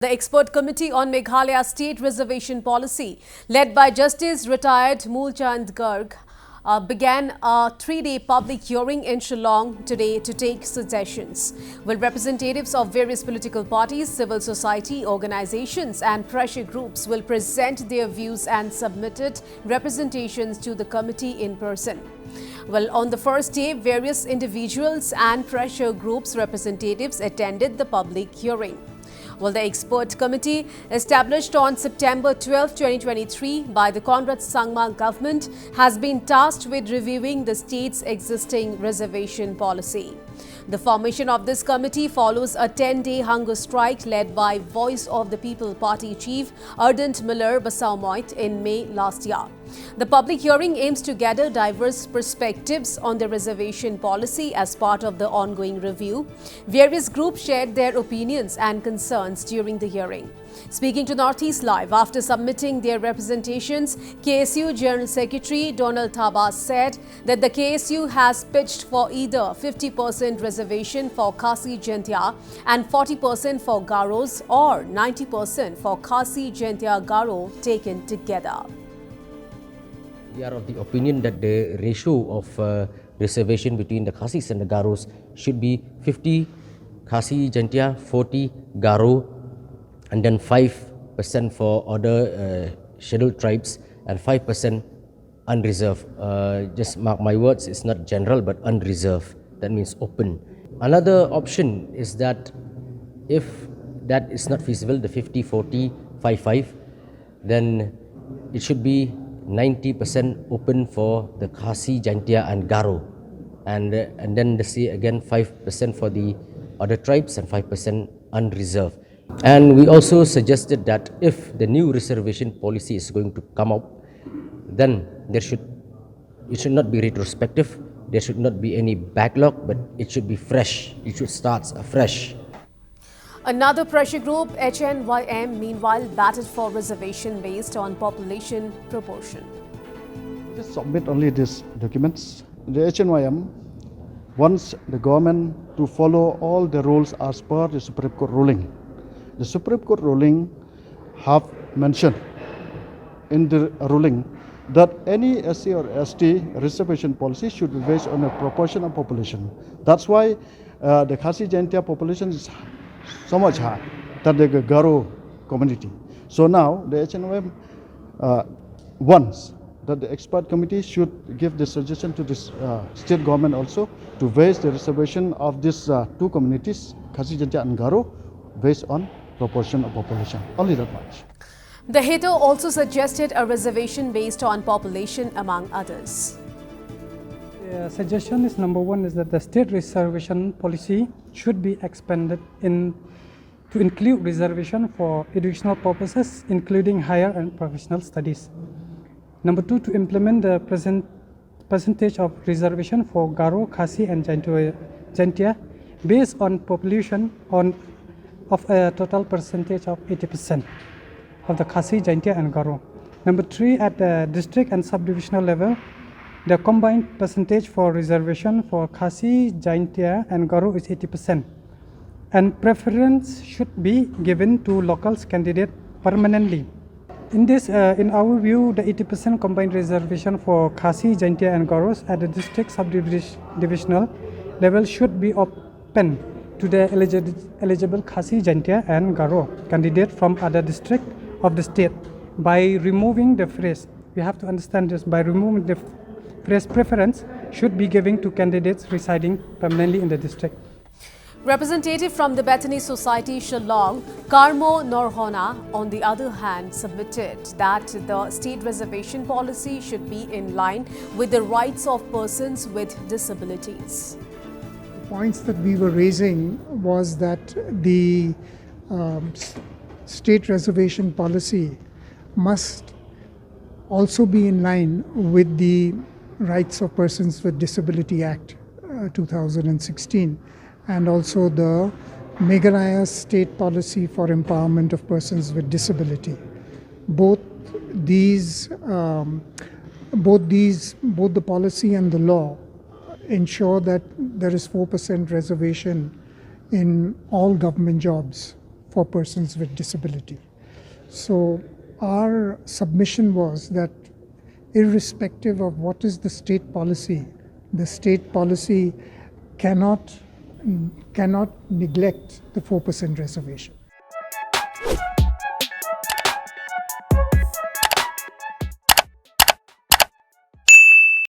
The expert committee on Meghalaya state reservation policy, led by Justice retired Mool Chand Garg, began a three-day public hearing in Shillong today to take suggestions. Well, representatives of various political parties, civil society organizations and pressure groups will present their views and submitted representations to the committee in person. Well, on the first day, various individuals and pressure groups representatives attended the public hearing. Well, the expert committee established on September 12, 2023 by the Conrad Sangma government has been tasked with reviewing the state's existing reservation policy. The formation of this committee follows a 10-day hunger strike led by Voice of the People Party chief Ardent Miller Basaumoit in May last year. The public hearing aims to gather diverse perspectives on the reservation policy as part of the ongoing review. Various groups shared their opinions and concerns during the hearing. Speaking to Northeast Live after submitting their representations, KSU General Secretary Donald Thabas said that the KSU has pitched for either 50% reservation for Khasi Jaintia and 40% for Garos or 90% for Khasi Jaintia Garo taken together. We are of the opinion that the ratio of reservation between the Khasis and the Garos should be 50 Khasi Jaintia, 40 Garo, and then 5% for other scheduled tribes and 5% unreserved. Just mark my words, it's not general but unreserved. That means open. Another option is that if that is not feasible, the 50, 40, 5, then it should be 90% open for the Khasi, Jaintia and Garo. And then they say again 5% for the other tribes and 5% unreserved. And we also suggested that if the new reservation policy is going to come out, then it should not be retrospective, there should not be any backlog, but it should be fresh, it should start afresh. Another pressure group, HNYM, meanwhile batted for reservation based on population proportion. Just submit only these documents. The HNYM wants the government to follow all the rules as per the Supreme Court ruling. The Supreme Court ruling have mentioned in the ruling that any SC or ST reservation policy should be based on a proportion of population. That's why the Khasi Jaintia population is so much high than the Garo community. So now the HNYM wants that the expert committee should give the suggestion to this state government also to raise the reservation of these two communities, Khasi Jaintia and Garo, based on proportion of population. Only that much. The header also suggested a reservation based on population among others. The suggestion is number one is that the state reservation policy should be expanded to include reservation for educational purposes, including higher and professional studies. Number two, to implement the percentage of reservation for Garo, Khasi and Jaintia based on population of a total percentage of 80% of the Khasi, Jaintia and Garo. Number three, at the district and subdivisional level, the combined percentage for reservation for Khasi, Jaintia and Garo is 80%. And preference should be given to locals candidate permanently. In this, in our view, the 80% combined reservation for Khasi, Jaintia and Garos at the district subdivisional level should be open to the eligible Khasi, Jaintia and Garo candidate from other district of the state by removing the phrase. We have to understand this, by removing the phrase preference should be given to candidates residing permanently in the district. Representative from the Bethany Society, Shillong, Karmo Norhona, on the other hand, submitted that the state reservation policy should be in line with the rights of persons with disabilities. Points that we were raising was that the state reservation policy must also be in line with the Rights of Persons with Disability Act 2016 and also the Meghalaya state policy for empowerment of persons with disability. Both the policy and the law ensure that there is 4% reservation in all government jobs for persons with disability. So our submission was that irrespective of what is the state policy cannot neglect the 4% reservation.